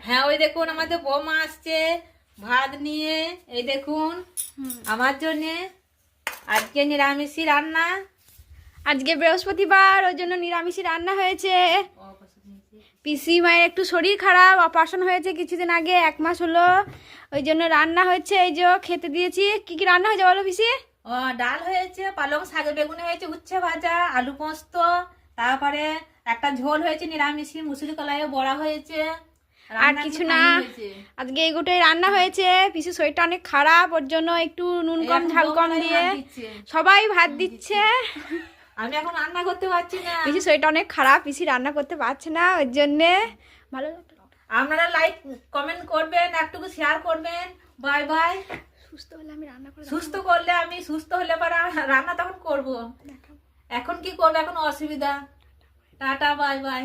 হ্যাঁ ওই দেখুন আমাদের বৌমা আসছে ভাত নিয়ে। এই দেখুন আমার জন্যে আজকে নিরামিষই রান্না। আজকে বৃহস্পতিবার, ওই জন্য নিরামিষই রান্না হয়েছে। পিসি মায়ের একটু শরীর খারাপ, অপারেশন হয়েছে কিছুদিন আগে, 1 মাস হলো, ওই জন্য রান্না হচ্ছে। এই যে খেতে দিয়েছি। কি কি রান্না হয়েছে বলো পিসি? ডাল হয়েছে, পালং শাক বেগুনি হয়েছে, উচ্ছে ভাজা, আলু পোস্ত, তারপরে একটা ঝোল হয়েছে নিরামিষি, মুসুরি কলাইও বড়া হয়েছে। আর কিছু না, আজকে এই গোটাই রান্না হয়েছে। পিসি শরীরটা অনেক খারাপ, ওর জন্য একটু নুন কম ঝাল কম দিয়ে সবাই ভাত দিচ্ছে। আমি এখন রান্না করতে পারছি না, পিসি শরীরটা অনেক খারাপ, পিসি রান্না করতে পারছে না, ওর জন্যে। ভালো, আপনারা লাইক কমেন্ট করবেন, একটু শেয়ার করবেন। Bye bye. সুস্থ হলে আমি রান্না করে সুস্থ হলে পরে রান্না তখন করব। এখন কি করবো, এখন অসুবিধা। Tata bye bye.